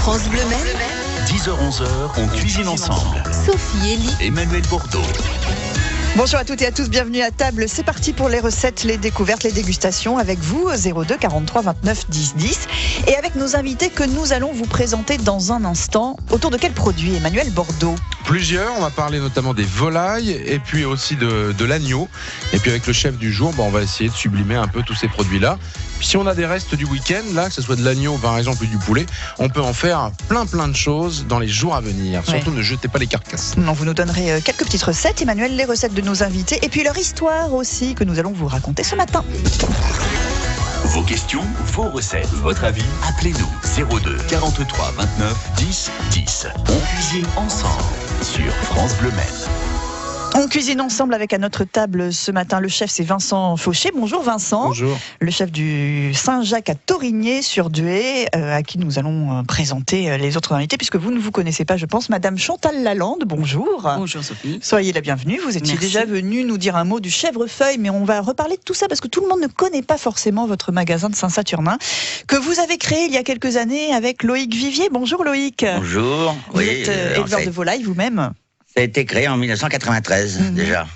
France Bleu Maine. 10h-11h, on cuisine ensemble. Sophie, Elie, Emmanuel Bordeaux. Bonjour à toutes et à tous, bienvenue à table. C'est parti pour les recettes, les découvertes, les dégustations avec vous, 02 43 29 10 10. Et avec nos invités que nous allons vous présenter dans un instant. Autour de quel produit, Emmanuel Bordeaux? Plusieurs, on va parler notamment des volailles et puis aussi de l'agneau. Et puis avec le chef du jour, on va essayer de sublimer un peu tous ces produits-là. Puis si on a des restes du week-end, là, que ce soit de l'agneau par exemple ou du poulet, on peut en faire plein de choses dans les jours à venir. Surtout ne jetez pas les carcasses. Non, vous nous donnerez quelques petites recettes, Emmanuel, les recettes de nos invités et puis leur histoire aussi que nous allons vous raconter ce matin. Vos questions, vos recettes, votre avis, appelez-nous 02 43 29 10 10. On cuisine ensemble sur France Bleu Maine. On cuisine ensemble avec à notre table ce matin. Le chef, c'est Vincent Fauché. Bonjour Vincent. Bonjour. Le chef du Saint-Jacques à Torigné sur Dué, à qui nous allons présenter les autres invités, puisque vous ne vous connaissez pas, je pense. Madame Chantal Lalande, bonjour. Bonjour Sophie. Soyez la bienvenue. Vous étiez déjà venue nous dire un mot du chèvrefeuille, mais on va reparler de tout ça parce que tout le monde ne connaît pas forcément votre magasin de Saint-Saturnin que vous avez créé il y a quelques années avec Loïc Vivier. Bonjour Loïc. Bonjour. Vous êtes éleveur de volailles vous-même. Ça a été créé en 1993 déjà.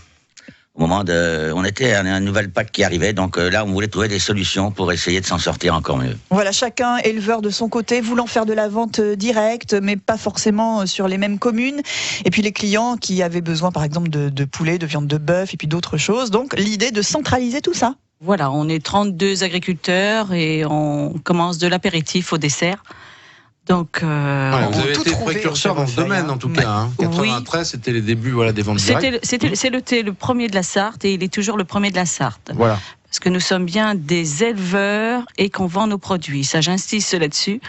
Au moment on était à un nouvel pack qui arrivait, donc là on voulait trouver des solutions pour essayer de s'en sortir encore mieux. Voilà, chacun éleveur de son côté, voulant faire de la vente directe, mais pas forcément sur les mêmes communes. Et puis les clients qui avaient besoin par exemple de poulet, de viande de bœuf et puis d'autres choses. Donc l'idée de centraliser tout ça. Voilà, on est 32 agriculteurs et on commence de l'apéritif au dessert. Donc, vous avez été précurseur dans ce domaine en tout cas. 93, c'était les débuts des ventes directes. C'était le premier de la Sarthe et il est toujours le premier de la Sarthe. Voilà. Parce que nous sommes bien des éleveurs et qu'on vend nos produits. Ça, j'insiste là-dessus.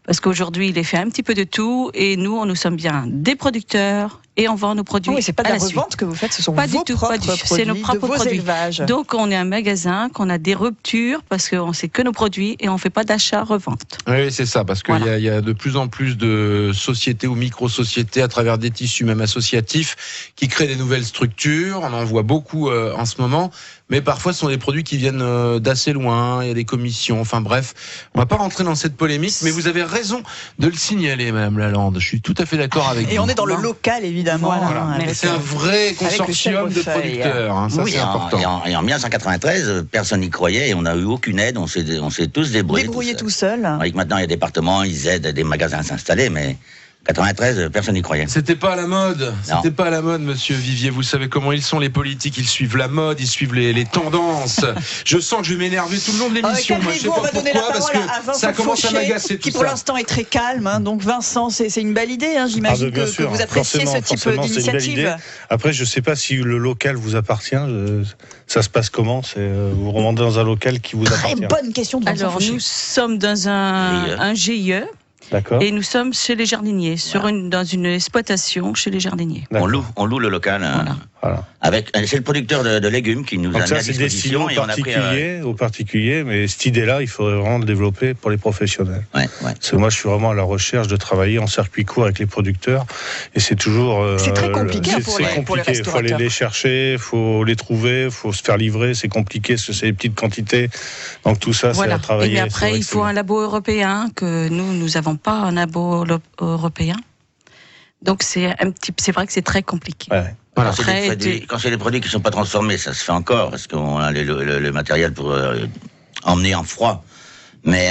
Parce qu'aujourd'hui, il est fait un petit peu de tout. Et nous sommes bien des producteurs et on vend nos produits. Oui, c'est pas de la revente que vous faites, ce sont pas vos du tout, propres pas du tout. produits, C'est nos propres de vos produits. élevages. Donc, on est un magasin, qu'on a des ruptures parce qu'on sait que nos produits et on fait pas d'achat-revente. Oui, c'est ça. Parce qu'il y a de plus en plus de sociétés ou micro-sociétés à travers des tissus même associatifs qui créent des nouvelles structures. On en voit beaucoup en ce moment. Mais parfois, ce sont des produits qui viennent d'assez loin, il y a des commissions, enfin bref. On va pas rentrer dans cette polémique, mais vous avez raison de le signaler, Madame Lalande. Je suis tout à fait d'accord avec vous. Et on est dans le local, évidemment. Voilà. C'est un vrai consortium de producteurs. Ça, c'est important. Et en 1993, personne n'y croyait et on n'a eu aucune aide, on s'est tous débrouillés tout seul. Avec maintenant, il y a des départements, ils aident des magasins à s'installer, mais 93, personne n'y croyait. C'était pas à la mode. C'était pas à la mode, monsieur Vivier. Vous savez comment ils sont, les politiques. Ils suivent la mode, ils suivent les tendances. Je sens que je vais m'énerver tout le long de l'émission. Moi, je sais pas pourquoi, parce que ça commence à m'agacer tout ça. Qui pour l'instant est très calme. Donc Vincent, c'est une belle idée. J'imagine que vous appréciez ce type d'initiative. Après, je sais pas si le local vous appartient. Ça se passe comment? Vous remontez dans un local qui vous appartient? Très bonne question de Vincent. Alors, nous sommes dans un GIE. D'accord. Et nous sommes chez les jardiniers, dans une exploitation chez les jardiniers. On loue le local. Voilà. C'est le producteur de légumes qui nous a mis à disposition. C'est destiné aux particuliers, mais cette idée-là, il faudrait vraiment le développer pour les professionnels. Parce que moi, je suis vraiment à la recherche de travailler en circuit court avec les producteurs, et c'est toujours. C'est très compliqué pour les restaurateurs. Il faut aller les chercher, il faut les trouver, il faut se faire livrer. C'est compliqué parce que c'est des petites quantités. Donc tout ça, c'est à travailler. Et après, il faut un labo européen que nous n'avons pas un labo européen. Donc c'est vrai que c'est très compliqué. Voilà. Quand c'est des produits qui ne sont pas transformés, ça se fait encore, parce qu'on a le matériel pour emmener en froid. Mais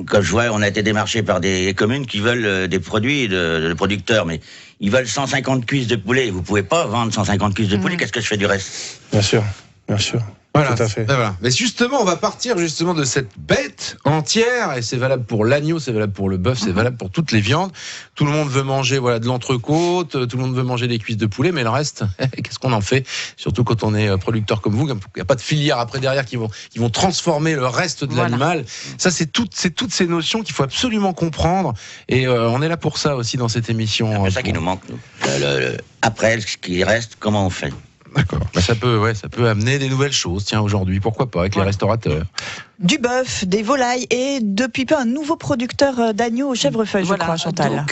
comme je vois, on a été démarché par des communes qui veulent des produits de producteurs, mais ils veulent 150 cuisses de poulet. Vous ne pouvez pas vendre 150 cuisses de poulet, qu'est-ce que je fais du reste? Bien sûr. Voilà, tout à fait. Voilà. Mais justement, on va partir justement de cette bête entière, et c'est valable pour l'agneau, c'est valable pour le bœuf, c'est valable pour toutes les viandes. Tout le monde veut manger de l'entrecôte, tout le monde veut manger des cuisses de poulet, mais le reste, qu'est-ce qu'on en fait? Surtout quand on est producteur comme vous, il n'y a pas de filière après derrière qui vont transformer le reste de l'animal. Ça, c'est toutes ces notions qu'il faut absolument comprendre, et on est là pour ça aussi dans cette émission. C'est ça qui nous manque, nous. Après, ce qui reste, comment on fait? D'accord. Ça peut amener des nouvelles choses. Tiens, aujourd'hui, pourquoi pas avec les restaurateurs. Du bœuf, des volailles et depuis peu un nouveau producteur d'agneaux au chèvrefeuille, je crois, Chantal.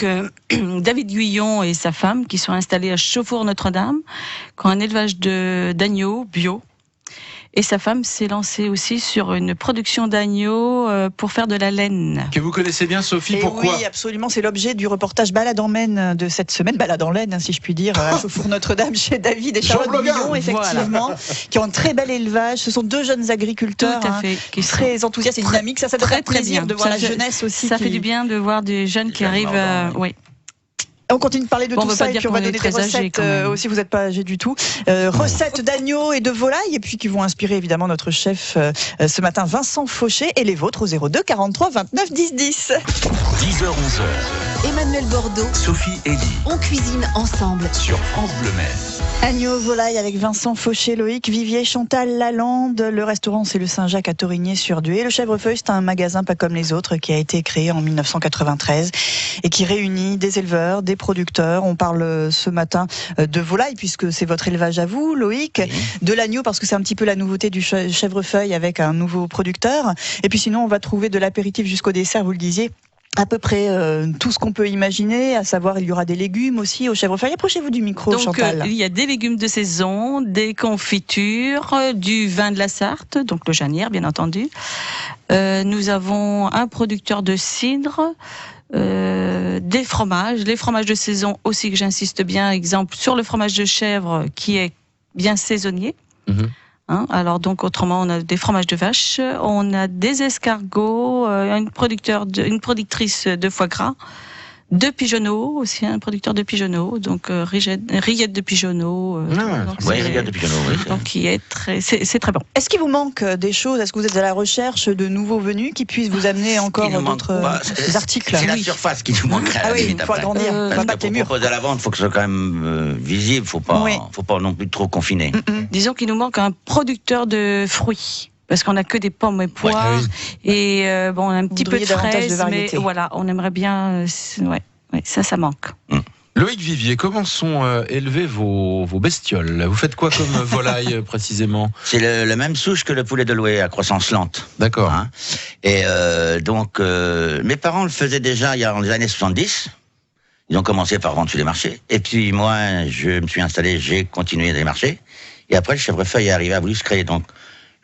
Donc, David Guyon et sa femme qui sont installés à Chauffour Notre-Dame, qui ont un élevage d'agneaux bio. Et sa femme s'est lancée aussi sur une production d'agneaux pour faire de la laine. Que vous connaissez bien, Sophie, Et pourquoi? Oui, absolument, c'est l'objet du reportage Balade en Maine de cette semaine, Balade en laine, si je puis dire, à Chauffour Notre-Dame chez David et Charlotte Billon, effectivement, qui ont un très bel élevage. Ce sont deux jeunes agriculteurs qui sont très enthousiastes et dynamiques. Ça doit faire plaisir de voir la jeunesse aussi. Ça fait du bien de voir des jeunes qui arrivent. Oui. On continue de parler de tout ça et puis on va donner des recettes aussi, vous n'êtes pas âgé du tout. Recettes d'agneau et de volaille et puis qui vont inspirer évidemment notre chef ce matin, Vincent Fauché, et les vôtres au 02 43 29 10 10. 10h-11h. Emmanuel Bordeaux, Sophie Elie on cuisine ensemble sur France Bleu Maine. Agneau, volaille avec Vincent Fauché, Loïc Vivier, Chantal Lalande. Le restaurant, c'est le Saint-Jacques à Torigné-sur-Dué. Le Chèvrefeuille, c'est un magasin pas comme les autres qui a été créé en 1993 et qui réunit des éleveurs, des producteurs. On parle ce matin de volaille puisque c'est votre élevage à vous, Loïc. Oui. De l'agneau parce que c'est un petit peu la nouveauté du Chèvrefeuille avec un nouveau producteur. Et puis sinon, on va trouver de l'apéritif jusqu'au dessert, vous le disiez. À peu près tout ce qu'on peut imaginer, à savoir il y aura des légumes aussi au Chèvrefeuille. Approchez-vous du micro, donc, Chantal. Il y a des légumes de saison, des confitures, du vin de la Sarthe, donc le Janière bien entendu. Nous avons un producteur de cidre, des fromages, les fromages de saison aussi que j'insiste bien, exemple sur le fromage de chèvre qui est bien saisonnier. Alors donc autrement on a des fromages de vache, on a des escargots, une productrice de foie gras, de pigeonneaux aussi, un producteur de pigeonneaux, donc rillettes de pigeonneaux. Rillettes de pigeonneaux, oui. Donc qui est c'est très bon. Est-ce qu'il vous manque des choses? Est-ce que vous êtes à la recherche de nouveaux venus qui puissent vous amener encore d'autres articles? C'est la surface qui nous manquerait. Ah oui, il faut agrandir, pas battre les murs. Pour proposer à la vente, il faut que ce soit quand même visible, faut pas non plus trop confiner. Disons qu'il nous manque un producteur de fruits. Parce qu'on a que des pommes et poires et on a un petit peu de fraises, mais voilà, on aimerait bien. Ça manque. Loïc Vivier, comment sont élevées vos bestioles? Vous faites quoi comme volaille précisément? C'est le même souche que le poulet de Loué à croissance lente. D'accord. Et donc, mes parents le faisaient déjà il y a dans les années 70. Ils ont commencé par vendre sur les marchés. Et puis moi, je me suis installé, j'ai continué les marchés. Et après, le Chèvrefeuille est arrivé, a voulu se créer. Donc,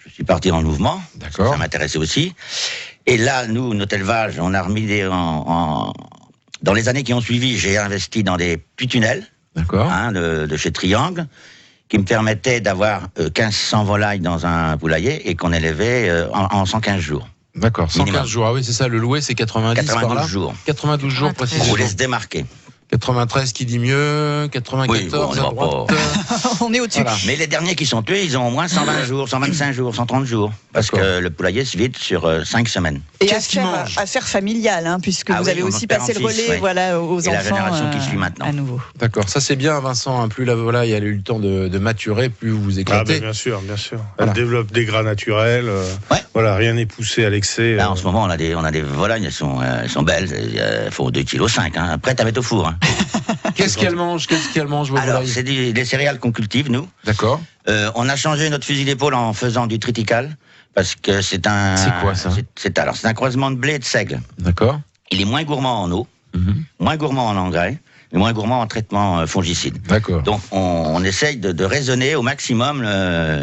je suis parti dans le mouvement. D'accord. Ça m'intéressait aussi. Et là, nous, notre élevage, on a remis dans les années qui ont suivi, j'ai investi dans des puits tunnels. D'accord. De chez Triangle, qui me permettaient d'avoir 1500 volailles dans un poulailler et qu'on élevait en 115 jours. D'accord, 115 jours. Ah oui, c'est ça, le louet, c'est 90 par là. 92 jours. 92 jours, précisément. On voulait se démarquer. 93 qui dit mieux, 94 à droite. On est au-dessus. Voilà. Mais les derniers qui sont tués, ils ont au moins 120 jours, 125 jours, 130 jours. Parce que le poulailler se vide sur 5 semaines. Et affaire familiale, puisque vous avez aussi passé le relais aux enfants. Et la génération qui suit maintenant. À nouveau. D'accord, ça c'est bien, Vincent. Plus la volaille a eu le temps de maturer, plus vous vous éclatez. Bien sûr. Elle développe des gras naturels. Voilà, rien n'est poussé à l'excès. Là, en ce moment, on a des volailles, elles sont belles. Elles font 2,5 kg. Prêtes à mettre au four. Qu'est-ce qu'elles mangent vos volailles? Alors, c'est des céréales qu'on cultive, nous. D'accord. On a changé notre fusil d'épaule en faisant du triticale, parce que c'est un... C'est quoi, ça? C'est un croisement de blé et de seigle. D'accord. Il est moins gourmand en eau, moins gourmand en engrais, mais moins gourmand en traitement fongicide. D'accord. Donc, on essaye de raisonner au maximum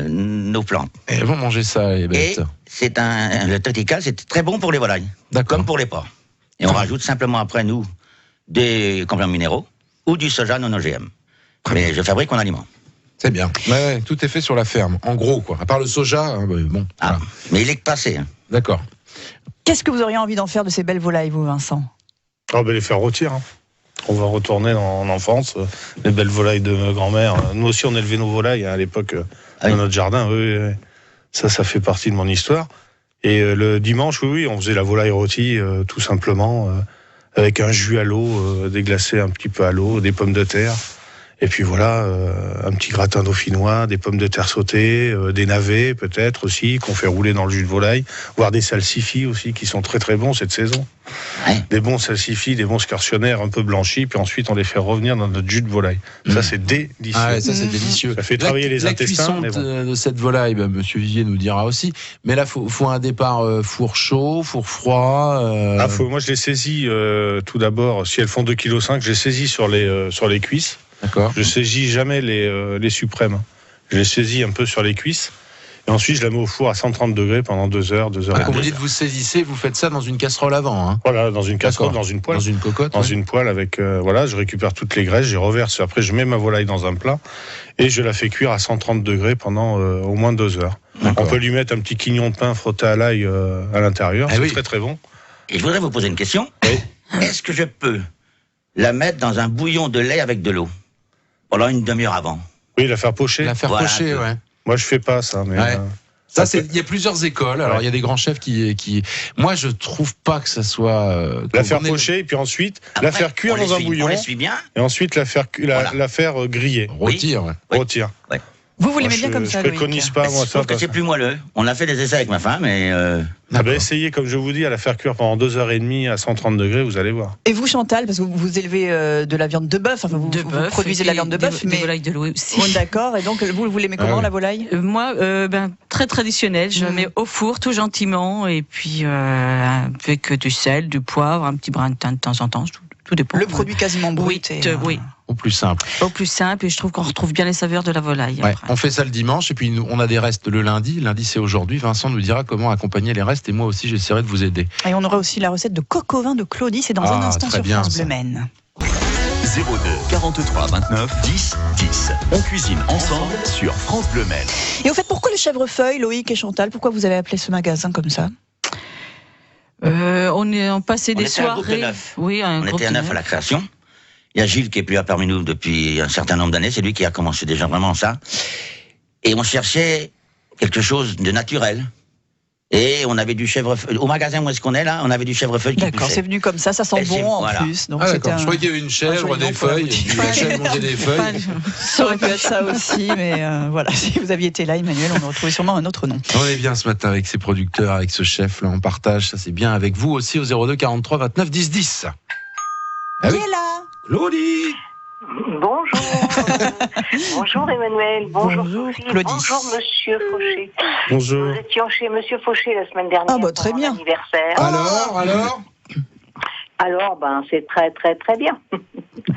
nos plantes. Et elles vont manger ça, les bêtes. Et le triticale, c'est très bon pour les volailles, comme pour les porcs. Et on rajoute simplement après, nous, des compléments minéraux ou du soja non OGM. Mais je fabrique mon aliment. C'est bien. Ouais, tout est fait sur la ferme, en gros, quoi. À part le soja, bon. Voilà. Mais il est passé. D'accord. Qu'est-ce que vous auriez envie d'en faire de ces belles volailles, vous, Vincent? Les faire rôtir. On va retourner en enfance. Les belles volailles de ma grand-mère. Nous aussi, on élevait nos volailles à l'époque dans notre jardin. Oui. Ça fait partie de mon histoire. Et le dimanche, on faisait la volaille rôtie, tout simplement. Avec un jus à l'eau, déglacé un petit peu à l'eau, des pommes de terre. Et puis voilà, un petit gratin dauphinois, des pommes de terre sautées, des navets peut-être aussi, qu'on fait rouler dans le jus de volaille, voire des salsifis aussi, qui sont très très bons cette saison. Des bons salsifis, des bons scartionnaires un peu blanchis, puis ensuite on les fait revenir dans notre jus de volaille. Ça c'est délicieux. Ça c'est délicieux. Ça fait travailler les intestins. La cuisson de cette volaille, Monsieur Vivier nous dira aussi, mais là faut un départ four chaud, four froid. Moi je les saisis tout d'abord, si elles font 2,5 kg, je les saisis sur les cuisses. D'accord. Je saisis jamais les suprêmes. Je les saisis un peu sur les cuisses. Et ensuite, je la mets au four à 130 degrés pendant 2 heures, 2 heures. Quand vous dites vous saisissez, vous faites ça dans une casserole avant. Hein. Voilà, dans une casserole, D'accord. dans une poêle. Dans une cocotte. Dans une poêle avec, je récupère toutes les graisses, j'y reverse. Après, je mets ma volaille dans un plat et je la fais cuire à 130 degrés pendant au moins 2 heures. D'accord. On peut lui mettre un petit quignon de pain frotté à l'ail à l'intérieur. Ah C'est oui. très très bon. Et je voudrais vous poser une question. Oui. Est-ce que je peux la mettre dans un bouillon de lait avec de l'eau pendant une demi-heure avant? Oui, la faire pocher. La faire Voilà, pocher, un peu. ouais. Moi, je fais pas ça, mais. Ouais. Ça, il y a plusieurs écoles. Alors, Ouais. il y a des grands chefs qui. Moi, je trouve pas que ça soit. La faire pocher et puis ensuite la Après, faire cuire on dans un l'essuie- bouillon On l'essuie bien. et ensuite la faire Voilà. la faire griller. Rôtir, ouais. Oui. Rôtir. Vous l'aimez Moi, bien comme ça, je préconise Loïc. pas moi Je ça. trouve que parce c'est plus moelleux. On a fait des essais avec ma femme et Ah ben, essayez, comme je vous dis, à la faire cuire pendant 2h30 à 130 degrés, vous allez voir. Et vous, Chantal, parce que vous élevez de la viande de bœuf, enfin, vous produisez de la viande de bœuf, Des mais volailles de l'eau aussi. bon, d'accord. Et donc, vous l'aimez comment, Ah ouais. la volaille? Moi, très traditionnel. Je la mets au four tout gentiment et puis avec du sel, du poivre, un petit brin de thym de temps en temps. Tout dépend. Le produit quasiment brut. Oui, et, oui. Au plus simple. Au plus simple, et je trouve qu'on retrouve bien les saveurs de la volaille. Ouais. après. On fait ça le dimanche et puis on a des restes le lundi. Lundi, c'est aujourd'hui. Vincent nous dira comment accompagner les restes et moi aussi, j'essaierai de vous aider. Et on aura aussi la recette de coq au vin de Claudie. C'est dans un instant très sur bien, France ça. Bleu Maine. 02 43 29 10 10. On cuisine ensemble sur France Bleu Maine. Et au fait, pourquoi le chèvrefeuille, Loïc et Chantal? Pourquoi vous avez appelé ce magasin comme ça? On passait des était un groupe de soirées. 9. Oui, un on groupe était à de 9 à la création. Il y a Gilles qui est plus là parmi nous depuis un certain nombre d'années. C'est lui qui a commencé déjà vraiment ça. Et on cherchait quelque chose de naturel. Et on avait du chèvrefeuille. Au magasin où est-ce qu'on est là, on avait du chèvrefeuille qui D'accord, poussait. c'est venu comme ça sent Et c'est- bon en voilà. plus. Donc Ah c'était d'accord, je croyais qu'il y avait une chèvre, joli nom des pour la feuilles, boutique. et puis la chèvre mangeait des feuilles. Ça aurait pu être ça aussi, mais voilà, si vous aviez été là, Emmanuel, on aurait trouvé sûrement un autre nom. On est bien ce matin avec ces producteurs, avec ce chef, là, on partage, ça c'est bien avec vous aussi au 02 43 29 10 10. Ah Qui oui. est là? Claudie. Bonjour. Bonjour Emmanuel. Bonjour, Bonjour, Sophie. Claudie. Bonjour Monsieur Fauché. Bonjour. Nous étions chez Monsieur Fauché la semaine dernière. Ah bah, très pour mon bien. anniversaire. Alors, c'est très très très bien.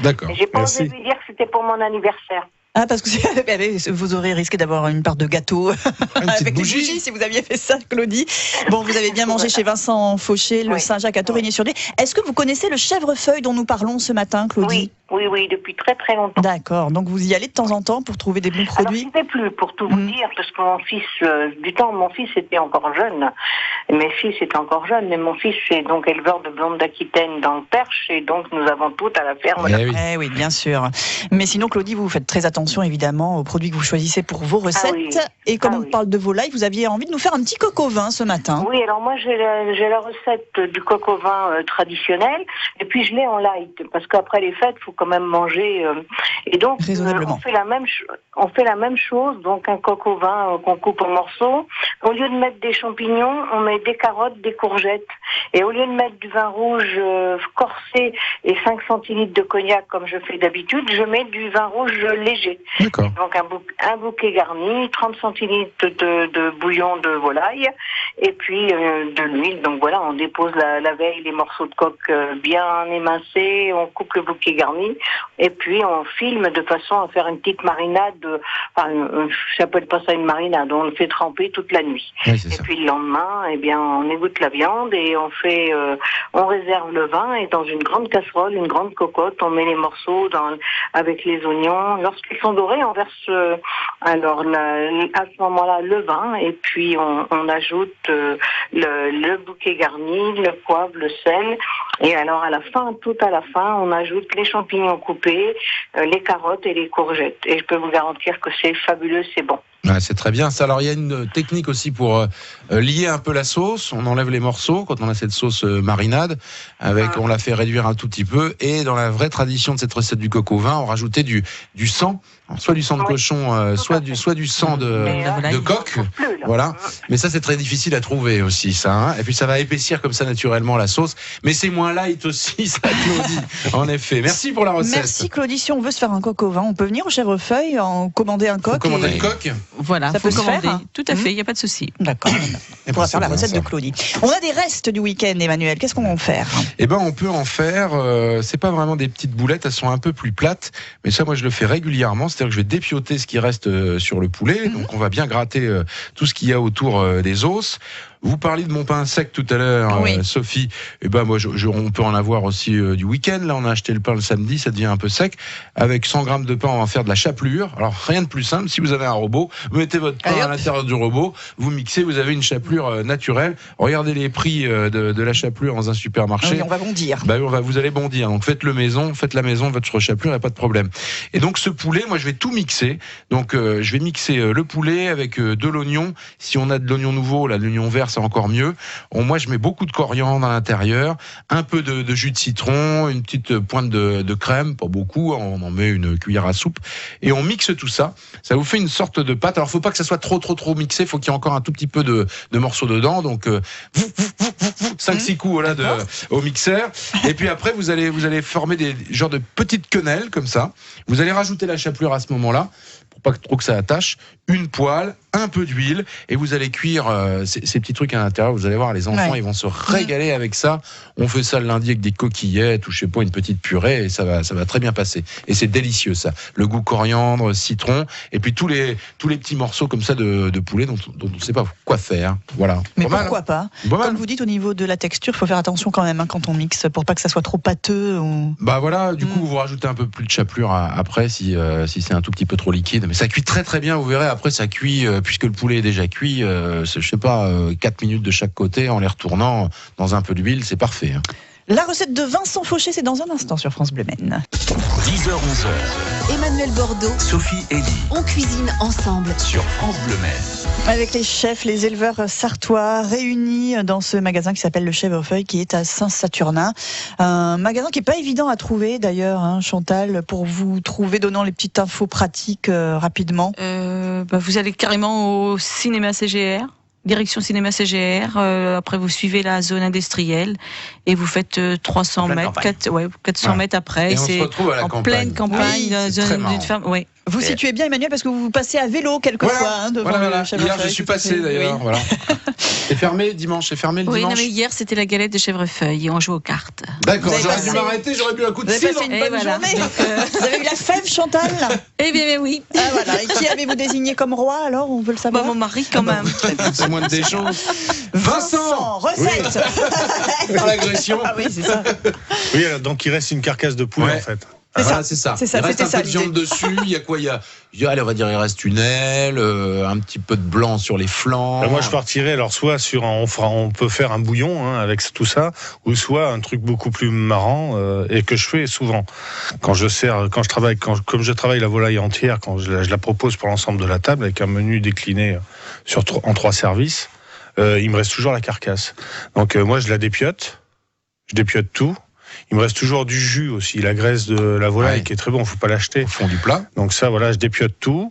D'accord. J'ai pas Merci. osé lui dire que c'était pour mon anniversaire. Ah, parce que vous aurez risqué d'avoir une part de gâteau Une petite avec les bougie. bougies si vous aviez fait ça, Claudie. Bon, vous avez bien mangé chez Vincent Fauché, le Oui. Saint-Jacques à Torigny-sur-Dée. Est-ce que vous connaissez le chèvrefeuille dont nous parlons ce matin, Claudie? Oui, depuis très très longtemps. D'accord, donc vous y allez de temps en temps pour trouver des bons Alors, produits? je ne sais plus, pour tout vous dire, parce que mon fils, mon fils était encore jeune. Mes fils étaient encore jeunes, mais mon fils est donc éleveur de blondes d'Aquitaine dans le Perche, et donc nous avons tout à la ferme. Eh oui. Eh oui, bien sûr. Mais sinon, Claudie, vous faites très attention évidemment aux produits que vous choisissez pour vos recettes. oui. Et comme Ah on oui. parle de volaille, vous aviez envie de nous faire un petit coq au vin ce matin. Oui, alors moi j'ai la recette du coq au vin traditionnel, et puis je l'ai en light, parce qu'après les fêtes, il faut quand même manger. Et donc Raisonnablement. on fait la même chose, donc un coq au vin qu'on coupe en morceaux. Au lieu de mettre des champignons, on met des carottes, des courgettes. Et au lieu de mettre du vin rouge corsé et 5 centilitres de cognac comme je fais d'habitude, je mets du vin rouge léger. D'accord. Donc un bouquet garni, 30 centilitres de bouillon de volaille et puis de l'huile. Donc voilà, on dépose la veille les morceaux de coq bien émincés, on coupe le bouquet garni et puis on filme de façon à faire une petite marinade. J'appelle pas ça une marinade, on le fait tremper toute la nuit. Oui, c'est Et ça. puis le lendemain, on égoutte la viande et on réserve le vin et dans une grande casserole, une grande cocotte, on met les morceaux avec les oignons. Lorsqu'ils sont dorés, on verse à ce moment-là le vin et puis on ajoute le bouquet garni, le poivre, le sel. Et alors à la fin, tout à la fin, on ajoute les champignons coupés, les carottes et les courgettes. Et je peux vous garantir que c'est fabuleux, c'est bon. Ouais, c'est très bien ça. Alors il y a une technique aussi pour lier un peu la sauce. On enlève les morceaux quand on a cette sauce marinade. On la fait réduire un tout petit peu. Et dans la vraie tradition de cette recette du coq au vin, on rajoutait du sang. Alors, soit du sang de Oui. cochon, soit du sang de coq. Plus, là. Voilà. Mais ça c'est très difficile à trouver aussi ça. Hein. Et puis ça va épaissir comme ça naturellement la sauce. Mais c'est moins light aussi ça, Claudie. En effet. Merci pour la recette. Merci Claudie. Si on veut se faire un coq au vin, on peut venir au chèvrefeuille, en commander un coq. Vous commandez et- le coq ? Voilà, Ça faut peut se commander. faire, hein. Tout à fait, il n'y a pas de souci. D'accord. On pourra faire la recette ça. de Claudie. On a des restes du week-end, Emmanuel. Qu'est-ce qu'on va en faire? Eh ben, on peut en faire. C'est pas vraiment des petites boulettes, elles sont un peu plus plates, mais ça, moi, je le fais régulièrement. C'est-à-dire que je vais dépioter ce qui reste sur le poulet. Donc, on va bien gratter tout ce qu'il y a autour des os. Vous parliez de mon pain sec tout à l'heure, Oui. Sophie. Eh ben, moi, on peut en avoir aussi du week-end. Là, on a acheté le pain le samedi, ça devient un peu sec. Avec 100 grammes de pain, on va faire de la chapelure. Alors, rien de plus simple. Si vous avez un robot, vous mettez votre pain Allez, hop. à l'intérieur du robot, vous mixez, vous avez une chapelure naturelle. Regardez les prix de la chapelure dans un supermarché. Oui, on va bondir. Bah, vous allez bondir. Donc faites la maison, votre chapelure, il n'y a pas de problème. Et donc ce poulet, moi je vais tout mixer. Donc je vais mixer le poulet avec de l'oignon. Si on a de l'oignon nouveau, là, de l'oignon vert, c'est encore mieux. Moi je mets beaucoup de coriandre à l'intérieur, un peu de jus de citron, une petite pointe de crème, pas beaucoup, on en met une cuillère à soupe. Et on mixe tout ça. Ça vous fait une sorte de pâte. Alors faut pas que ça soit trop mixé, faut qu'il y ait encore un tout petit peu de morceaux dedans. Donc 5-6 coups là, au mixeur. Et puis après, vous allez former des genres de petites quenelles comme ça. Vous allez rajouter la chapelure à ce moment-là, pour pas trop que ça attache, une poêle, un peu d'huile, et vous allez cuire ces petits trucs à l'intérieur. Vous allez voir, les enfants, ils vont se régaler avec ça. On fait ça le lundi avec des coquillettes ou je sais pas, une petite purée, et ça va très bien passer. Et c'est délicieux ça. Le goût coriandre, citron, et puis tous les petits morceaux comme ça de poulet dont on ne sait pas quoi faire. Voilà. Mais Pas mal, pourquoi hein. pas? Pas mal. Comme vous dites, au niveau de la texture, il faut faire attention quand même quand on mixe, pour pas que ça soit trop pâteux. Ou... Bah voilà, du coup vous rajoutez un peu plus de chapelure après si c'est un tout petit peu trop liquide, mais ça cuit très très bien, vous verrez. Après ça cuit puisque le poulet est déjà cuit, je sais pas, 4 minutes de chaque côté en les retournant dans un peu d'huile, c'est parfait. La recette de Vincent Fauché, c'est dans un instant sur France Bleu Maine. 10h-11h, Emmanuel Bordeaux, Sophie et Lee on cuisine ensemble. sur France Bleu Maine. Avec les chefs, les éleveurs sartois réunis dans ce magasin qui s'appelle le Chèvrefeuille, qui est à Saint-Saturnin. Un magasin qui est pas évident à trouver d'ailleurs, hein, Chantal, pour vous trouver, donnant les petites infos pratiques rapidement. Vous allez carrément au cinéma CGR. Direction cinéma CGR, après vous suivez la zone industrielle et vous faites 300 pleine mètres, campagne. 400 mètres après. Et on se retrouve à la en campagne. pleine campagne, Oui, dans c'est très zone marrant. d'une ferme. Oui. Vous situez bien, Emmanuel, parce que vous passez à vélo quelquefois devant le Chèvrefeuille. Hier je suis passé d'ailleurs. Oui. Voilà. C'est fermé dimanche, c'est fermé le Oui, non, dimanche. mais hier c'était la galette de Chèvrefeuille et on joue aux cartes. D'accord, Vous avez j'aurais passé- dû m'arrêter, j'aurais bu un coup de Vous avez cidre. passé une Et bonne voilà. journée. Donc, Vous avez eu la fève, Chantal? Eh bien, mais oui. Ah voilà. Et qui avez-vous désigné comme roi alors? On veut le savoir. Mon mari quand même. C'est moins des choses. Vincent, recette. par l'agression. Ah oui, c'est ça. Oui, alors, donc il reste une carcasse de poulet Ouais. en fait. Voilà, c'est ça. C'est ça, Il reste c'était un ça, peu de viande l'idée. dessus. Il y a quoi? Allez, on va dire, il reste une aile, un petit peu de blanc sur les flancs. Moi, je partirais alors soit sur on peut faire un bouillon avec tout ça, ou soit un truc beaucoup plus marrant et que je fais souvent comme je travaille la volaille entière, quand je la propose pour l'ensemble de la table avec un menu décliné en 3 services, il me reste toujours la carcasse. Donc moi, je dépiote tout. Il me reste toujours du jus aussi, la graisse de la volaille qui est très bon, faut pas l'acheter. Au fond du plat. Donc ça, voilà, je dépiote tout.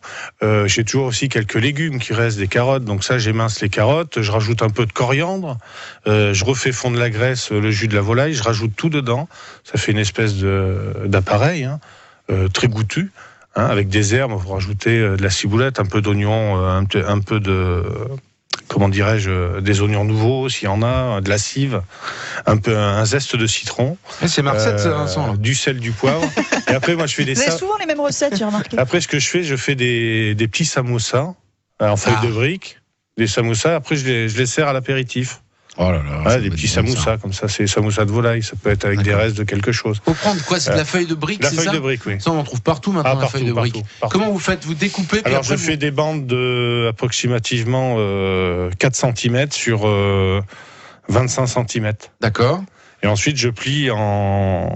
J'ai toujours aussi quelques légumes qui restent, des carottes. Donc ça, j'émince les carottes. Je rajoute un peu de coriandre. Je refais fondre la graisse, le jus de la volaille. Je rajoute tout dedans. Ça fait une espèce d'appareil très goûtu. Avec des herbes, vous rajoutez de la ciboulette, un peu d'oignon, un peu de... Comment dirais-je, des oignons nouveaux, s'il y en a, de la cive, un zeste de citron. C'est ma recette, Vincent. Là. Du sel, du poivre. Et après, moi, je fais des Vous avez souvent les mêmes recettes, j'ai remarqué. Après, ce que je fais des petits samoussas en feuilles de briques, des samoussas. Après, je les sers à l'apéritif. Oh là là. Des petits samoussas, comme ça, c'est samoussas de volaille. Ça peut être avec des restes de quelque chose. Faut prendre quoi? C'est de la feuille de brique, La c'est feuille ça? de brique, oui. Ça, on en trouve partout maintenant, la Partout, feuille de brique. partout. Comment vous faites? Vous découpez? Puis Alors, après, je fais des bandes de approximativement 4 cm sur 25 cm. D'accord. Et ensuite, je plie en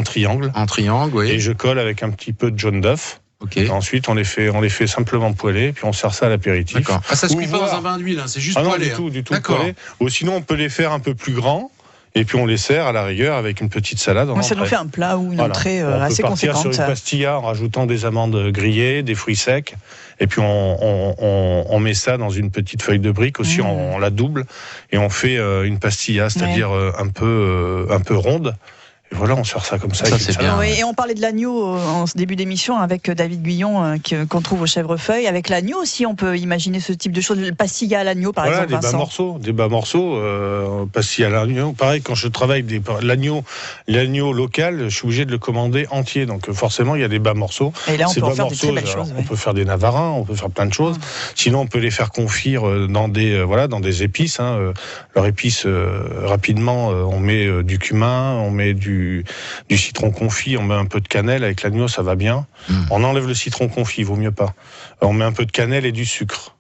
triangle. En triangle, oui. Et je colle avec un petit peu de jaune d'œuf. Ok. Et ensuite, on les fait simplement poêler, puis on sert ça à l'apéritif. D'accord. Ah, ça se Ou cuit pas dans voir- un bain d'huile, hein, c'est juste Ah non, poêlé. du tout D'accord. poêlé. Ou sinon, on peut les faire un peu plus grands, et puis on les sert à la rigueur avec une petite salade en Moi, ça nous entrée. fait un plat ou une Voilà. entrée On assez peut partir conséquente. sur une pastilla en rajoutant des amandes grillées, des fruits secs, et puis on met ça dans une petite feuille de brique aussi, on la double, et on fait une pastilla, c'est-à-dire un peu ronde. Et voilà, on sert ça comme ça. Ça, avec c'est une bien. salade. Oui, et on parlait de l'agneau en ce début d'émission avec David Guyon qu'on trouve au Chèvrefeuille. Avec l'agneau aussi, on peut imaginer ce type de choses. Le pastillat à l'agneau, par Voilà, exemple, Vincent. des bas morceaux, pastilles à l'agneau. Pareil, quand je travaille l'agneau local, je suis obligé de le commander entier. Donc forcément, il y a des bas morceaux. Et là, on Ces peut en bas faire des très belles alors, choses. on peut faire des navarins, on peut faire plein de choses. Sinon, on peut les faire confire dans des épices. Leurs épices, rapidement, on met du cumin, on met du citron confit, on met un peu de cannelle. Avec l'agneau, ça va bien. On enlève le citron confit, il vaut mieux pas. On met un peu de cannelle et du sucre.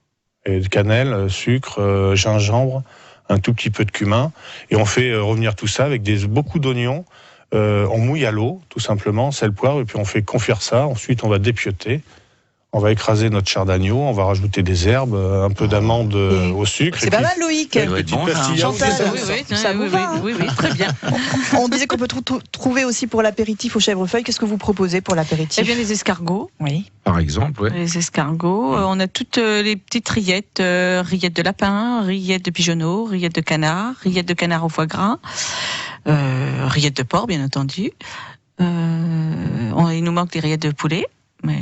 Et de cannelle, sucre, gingembre, un tout petit peu de cumin. Et on fait revenir tout ça avec beaucoup d'oignons. On mouille à l'eau, tout simplement, sel, poivre, et puis on fait confire ça. Ensuite, on va dépioter. On va écraser notre chair d'agneau, on va rajouter des herbes, un peu d'amandes au sucre. C'est pas mal, Loïc. Ça doit être bon, ça, hein. Chantal, ça vous va, hein oui, très bien. On disait qu'on peut trouver aussi pour l'apéritif au Chèvrefeuille. Qu'est-ce que vous proposez pour l'apéritif? Eh bien, les escargots. Oui. Par exemple, ouais. Les escargots. On a toutes les petites rillettes. Rillettes de lapin, rillettes de pigeonneau, rillettes de canard au foie gras, rillettes de porc, bien entendu. Il nous manque des rillettes de poulet, mais...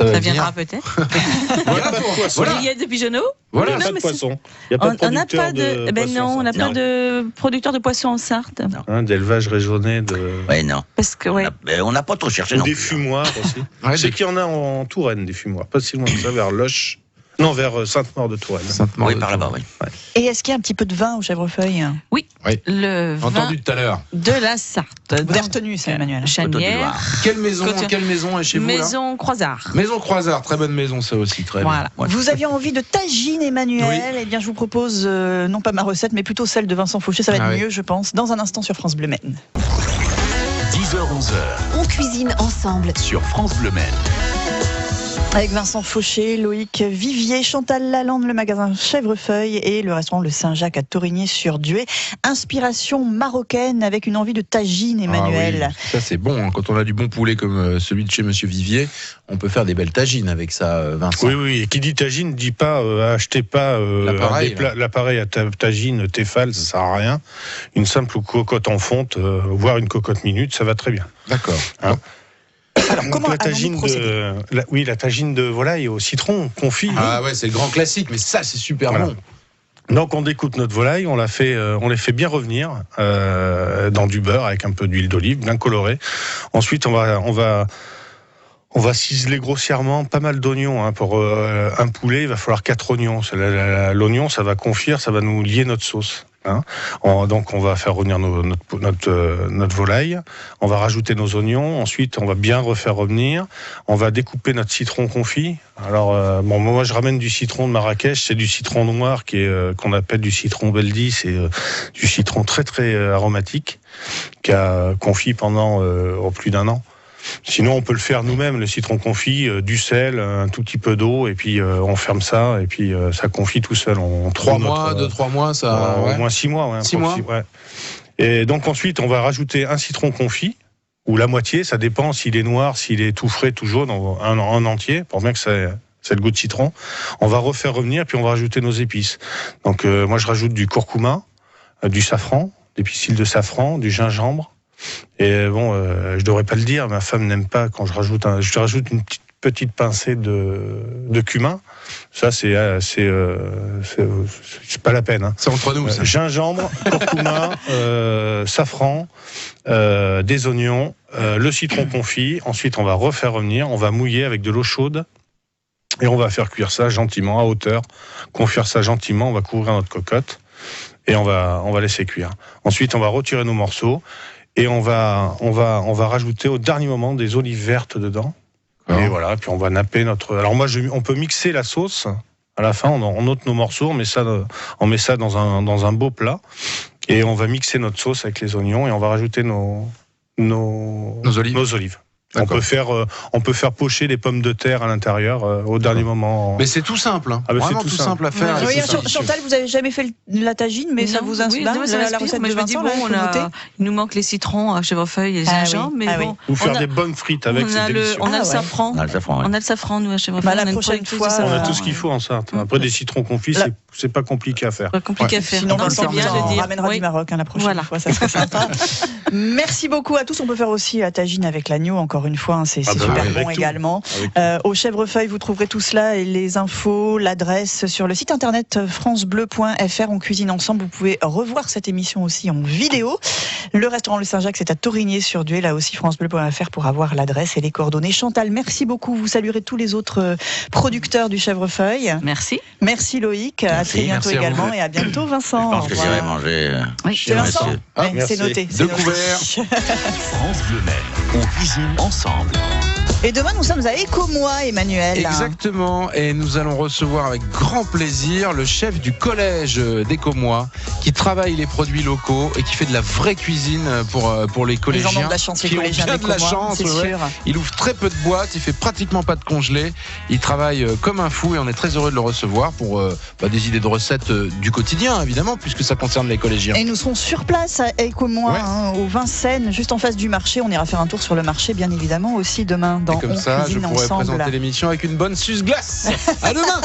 Ça viendra peut-être. Voilà, pas de poisson. Rillettes de pigeonneau. Voilà, Non, pas de mais poisson. Il n'y a pas de producteur de Ben poisson, non, on n'a ça. pas de producteur de poissons en Sarthe. d'élevage raisonné Ouais, non. Parce que, ouais. On n'a pas trop cherché ou non des plus. fumoirs aussi. Ouais, C'est qu'il y en a en Touraine, des fumoirs. Pas si loin que ça, vers Loche. Non, vers Sainte-Maure-de-Touraine. Oui, par là-bas, oui. Et est-ce qu'il y a un petit peu de vin au Chèvrefeuille? Le vin Entendu tout à l'heure. de la Sarthe. Vous avez Dans retenu ça, Emmanuel. Chanière. Quelle maison est chez vous là Maison Croisard. Maison Croisard, très bonne maison ça aussi, très bien. Voilà. Vous aviez envie de tagine, Emmanuel. Oui. Eh bien, je vous propose non pas ma recette, mais plutôt celle de Vincent Fauché. Ça va être mieux, je pense, dans un instant sur France Bleu Maine. 10h-11h On cuisine ensemble. sur France Bleu Maine. Avec Vincent Fauché, Loïc Vivier, Chantal Lalande, le magasin Chèvrefeuille et le restaurant Le Saint-Jacques à Torigné-sur-Dué. Inspiration marocaine avec une envie de tagine, Emmanuel. Ah oui, ça c'est bon, hein. Quand on a du bon poulet comme celui de chez Monsieur Vivier, on peut faire des belles tagines avec ça, Vincent. Oui, et qui dit tagine, dit pas achetez pas l'appareil à tagine Tefal, ça sert à rien. Une simple cocotte en fonte, voire une cocotte minute, ça va très bien. D'accord. Hein. Alors, Donc, comment la allons-nous tagine procéder la tagine de volaille au citron confit. Ah ouais, c'est le grand classique, mais ça c'est super Voilà. bon. Donc on découpe notre volaille, on les fait bien revenir dans du beurre avec un peu d'huile d'olive, bien coloré. Ensuite on va ciseler grossièrement pas mal d'oignons. Hein. Pour un poulet, il va falloir 4 oignons. L'oignon, ça va confire, ça va nous lier notre sauce. Hein. Donc on va faire revenir notre volaille, on va rajouter nos oignons, ensuite on va bien refaire revenir, on va découper notre citron confit. Alors moi je ramène du citron de Marrakech, c'est du citron noir qu'on appelle du citron Beldi, c'est du citron très très aromatique qui a confit pendant plus d'1 an. Sinon, on peut le faire nous-mêmes, le citron confit, du sel, un tout petit peu d'eau, et puis on ferme ça, et puis ça confit tout seul. 3 mois, 2-3 mois, ça. Au moins 6 mois. Ouais, 6 mois. Ouais. Et donc ensuite, on va rajouter un citron confit, ou la moitié, ça dépend s'il est noir, s'il est tout frais, tout jaune, un entier, pour bien que c'est le goût de citron. On va refaire revenir, puis on va rajouter nos épices. Donc moi, je rajoute du curcuma, du safran, des pistils de safran, du gingembre. Et bon, je devrais pas le dire, ma femme n'aime pas quand je rajoute une petite pincée de cumin. Ça, c'est pas la peine. Hein. C'est entre nous, ça. Gingembre, curcuma, safran, des oignons, le citron confit. Ensuite, on va refaire revenir, on va mouiller avec de l'eau chaude. Et on va faire cuire ça gentiment, à hauteur. Confire ça gentiment, on va couvrir notre cocotte. Et on va laisser cuire. Ensuite, on va retirer nos morceaux. Et on va rajouter au dernier moment des olives vertes dedans. Et voilà, puis on va napper notre... Alors moi, on peut mixer la sauce. À la fin, on ôte nos morceaux, on met ça dans un beau plat. Et on va mixer notre sauce avec les oignons et on va rajouter nos olives. On peut faire pocher les pommes de terre à l'intérieur au dernier moment. Mais c'est tout simple, hein. Vraiment tout simple à faire. Oui, Chantal, vous avez jamais fait la tagine, mais ça vous inspire, la recette de Vincent, il nous manque les citrons à chèvrefeuille et gingembre, mais bon. Ou faire des bonnes frites avec, c'est délicieux. On a le safran. On a le safran, nous, à chèvrefeuille. La prochaine fois, on a tout ce qu'il faut en Sarthe. Après, des citrons confits, c'est pas compliqué à faire. Pas compliqué à faire. Sinon, on ramènera du Maroc la prochaine fois, ça serait sympa. Merci beaucoup à tous. On peut faire aussi la tagine avec l'agneau, encore une fois, c'est super bon également. Au chèvrefeuille, vous trouverez tout cela et les infos, l'adresse sur le site internet francebleu.fr. On cuisine ensemble. Vous pouvez revoir cette émission aussi en vidéo. Le restaurant Le Saint-Jacques, c'est à Torigné sur Dué. Là aussi, francebleu.fr pour avoir l'adresse et les coordonnées. Chantal, merci beaucoup. Vous saluerez tous les autres producteurs du chèvrefeuille. Merci. Merci Loïc. À très bientôt également et à bientôt Vincent. Je pense que j'irai manger. C'est Vincent. C'est noté. Découvert. France Bleu Maine, on cuisine ensemble. Et demain, nous sommes à Écomois, Emmanuel. Exactement, et nous allons recevoir avec grand plaisir le chef du collège d'Écomois qui travaille les produits locaux et qui fait de la vraie cuisine pour les collégiens. Ils en ont de la chance, les collégiens d'Écomois, c'est sûr. Il ouvre très peu de boîtes, il fait pratiquement pas de congelés. Il travaille comme un fou et on est très heureux de le recevoir pour des idées de recettes du quotidien, évidemment, puisque ça concerne les collégiens. Et nous serons sur place à Écomois, au Vincennes, juste en face du marché. On ira faire un tour sur le marché, bien évidemment, aussi demain. Et comme ça, je pourrais présenter l'émission avec une bonne suce glace. À demain.